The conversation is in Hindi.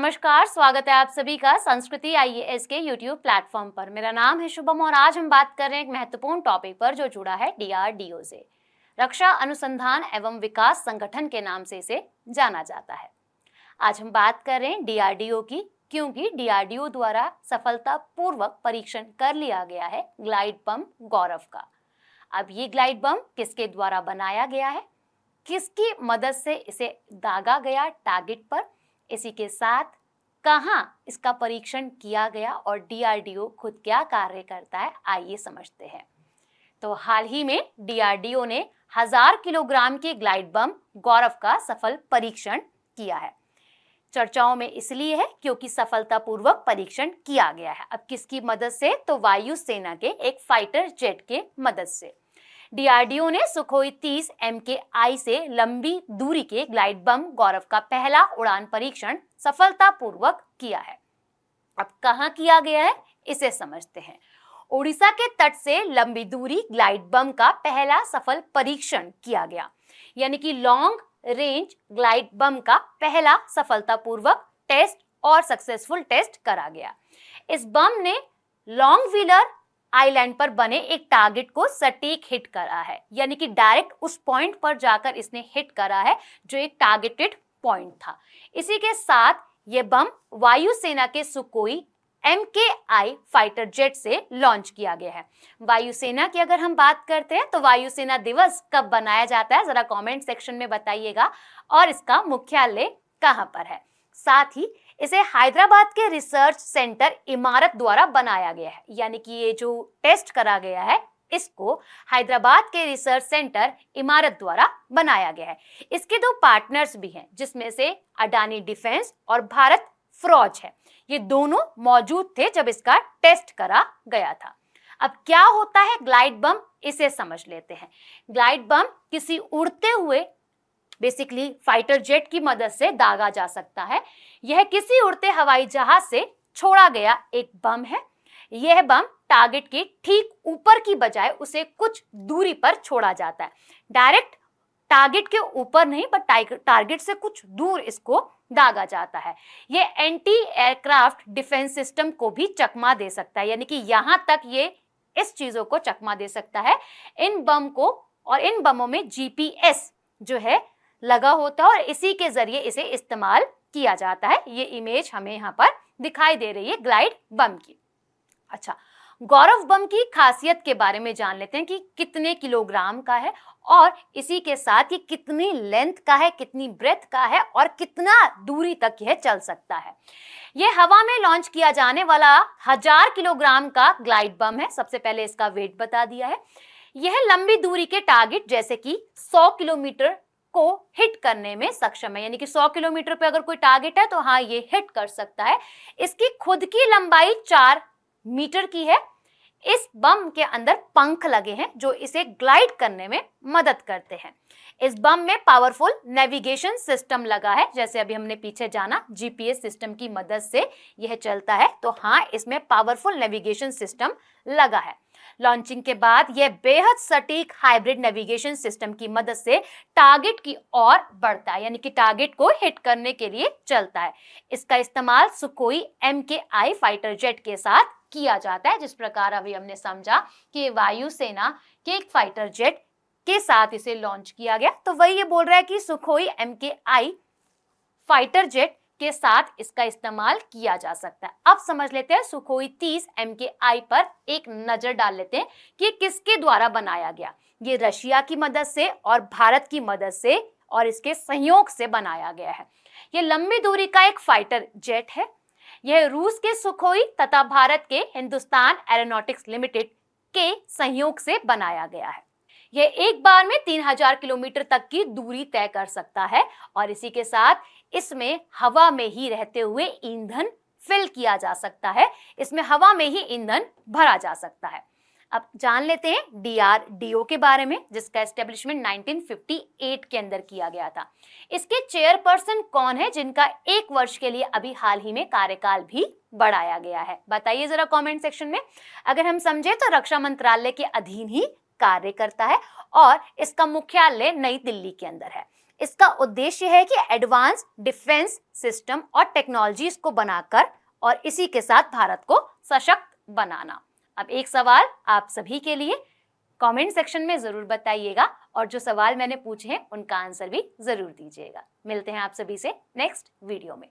नमस्कार, स्वागत है आप सभी का संस्कृति आईएएस के यूट्यूब प्लेटफॉर्म पर। मेरा नाम है शुभम और आज हम बात कर रहे हैं एक महत्वपूर्ण टॉपिक पर जो जुड़ा है डीआरडीओ से। रक्षा अनुसंधान एवं विकास संगठन के नाम से इसे जाना जाता है। आज हम बात कर रहे हैं डीआरडीओ की, क्योंकि डीआरडीओ द्वारा सफलतापूर्वक परीक्षण कर लिया गया है ग्लाइड बम गौरव का। अब ये ग्लाइड बम किसके द्वारा बनाया गया है, किसकी मदद से इसे दागा गया टारगेट पर, इसी के साथ कहां इसका परीक्षण किया गया और डीआरडीओ खुद क्या कार्य करता है, आइए समझते हैं। तो हाल ही में डीआरडीओ ने 1000 किलोग्राम के ग्लाइड बम गौरव का सफल परीक्षण किया है। चर्चाओं में इसलिए है क्योंकि सफलतापूर्वक परीक्षण किया गया है। अब किसकी मदद से, तो वायुसेना के एक फाइटर जेट के मदद से। डीआरडीओ ने सुखोई 30 MKI से लंबी दूरी के ग्लाइड बम गौरव का पहला उड़ान परीक्षण सफलतापूर्वक किया है। अब कहां किया गया है, इसे समझते हैं। ओडिशा के तट से लंबी दूरी ग्लाइड बम का पहला सफल परीक्षण किया गया, यानी कि लॉन्ग रेंज ग्लाइड बम का पहला सफलतापूर्वक टेस्ट और सक्सेसफुल टेस्ट करा गया। इस बम ने लॉन्ग व्हीलर आइलैंड पर बने एक टारगेट को सटीक हिट करा है, यानी कि डायरेक्ट उस पॉइंट पर जाकर इसने हिट करा है जो एक टारगेटेड पॉइंट था। इसी के साथ ये बम वायुसेना के सुखोई MKI फाइटर जेट से लॉन्च किया गया है। वायुसेना की अगर हम बात करते हैं तो वायुसेना दिवस कब बनाया जाता है, जरा कमेंट सेक्शन में बताइएगा, और इसका मुख्यालय कहां पर है। साथ ही इसे हैदराबाद के रिसर्च सेंटर इमारत द्वारा बनाया गया है, यानी कि ये जो टेस्ट करा गया है इसको हैदराबाद के रिसर्च सेंटर इमारत द्वारा बनाया गया है। इसके 2 पार्टनर्स भी हैं, जिसमें से अडानी डिफेंस और भारत फौज है। ये दोनों मौजूद थे जब इसका टेस्ट करा गया था। अब क्या होता है ग्लाइड बम, इसे समझ लेते हैं। ग्लाइड बम किसी उड़ते हुए बेसिकली फाइटर जेट की मदद से दागा जा सकता है। यह किसी उड़ते हवाई जहाज से छोड़ा गया एक बम है। यह बम टारगेट के ठीक ऊपर की बजाय उसे कुछ दूरी पर छोड़ा जाता है। डायरेक्ट टारगेट के ऊपर नहीं, पर टारगेट से कुछ दूर इसको दागा जाता है। यह एंटी एयरक्राफ्ट डिफेंस सिस्टम को भी चकमा दे सकता है, यानी कि यहां तक ये इस चीजों को चकमा दे सकता है। इन बम को और इन बमों में GPS जो है लगा होता है और इसी के जरिए इसे इस्तेमाल किया जाता है। ये इमेज हमें यहाँ पर दिखाई दे रही है ग्लाइड बम की। अच्छा, गौरव बम की खासियत के बारे में जान लेते हैं कि कितने किलोग्राम का है और इसी के साथ ये कितनी लेंथ का है, कितनी ब्रेथ का है और कितना दूरी तक यह चल सकता है। यह हवा में लॉन्च किया जाने वाला 1000 किलोग्राम का ग्लाइड बम है। सबसे पहले इसका वेट बता दिया है। यह लंबी दूरी के टारगेट जैसे कि 100 किलोमीटर को हिट करने में सक्षम है, यानी कि 100 किलोमीटर पे अगर कोई टारगेट है तो हाँ ये हिट कर सकता है। इसकी खुद की लंबाई 4 मीटर की है। इस बम के अंदर पंख लगे हैं जो इसे ग्लाइड करने में मदद करते हैं। इस बम में पावरफुल नेविगेशन सिस्टम लगा है, जैसे अभी हमने पीछे जाना GPS सिस्टम की मदद से यह चलता है, तो हाँ इसमें पावरफुल नेविगेशन सिस्टम लगा है। लॉन्चिंग के बाद यह बेहद सटीक हाइब्रिड नेविगेशन सिस्टम की मदद से टारगेट की ओर बढ़ता है, यानी कि टारगेट को हिट करने के लिए चलता है। इसका इस्तेमाल सुखोई MKI फाइटर जेट के साथ किया जाता है। जिस प्रकार अभी हमने समझा कि वायुसेना के एक फाइटर जेट के साथ इसे लॉन्च किया गया, तो वही ये बोल रहा है कि सुखोई MKI फाइटर जेट के साथ इसका इस्तेमाल किया जा सकता है। अब समझ लेते हैं सुखोई 30 MKI पर एक नजर डाल लेते हैं कि किसके द्वारा बनाया गया। ये रशिया की मदद से और भारत की मदद से और इसके सहयोग से बनाया गया है। ये लंबी दूरी का एक फाइटर जेट है। यह रूस के सुखोई तथा भारत के हिंदुस्तान एरोनॉटिक्स लिमिटेड के सहयोग से बनाया गया है। यह एक बार में 3000 किलोमीटर तक की दूरी तय कर सकता है और इसी के साथ इसमें हवा में ही रहते हुए ईंधन फिल किया जा सकता है। इसमें हवा में ही ईंधन भरा जा सकता है। अब जान लेते हैं डीआरडीओ के बारे में, जिसका एस्टेब्लिशमेंट 1958 के अंदर किया गया था। इसके चेयरपर्सन कौन है, जिनका 1 वर्ष के लिए अभी हाल ही में कार्यकाल भी बढ़ाया गया है, बताइए जरा कमेंट सेक्शन में। अगर हम समझे तो रक्षा मंत्रालय के अधीन ही कार्य करता है और इसका मुख्यालय नई दिल्ली के अंदर है। इसका उद्देश्य है कि एडवांस डिफेंस सिस्टम और टेक्नोलॉजीज को बनाकर और इसी के साथ भारत को सशक्त बनाना। अब एक सवाल आप सभी के लिए, कमेंट सेक्शन में जरूर बताइएगा और जो सवाल मैंने पूछे हैं उनका आंसर भी जरूर दीजिएगा। मिलते हैं आप सभी से नेक्स्ट वीडियो में।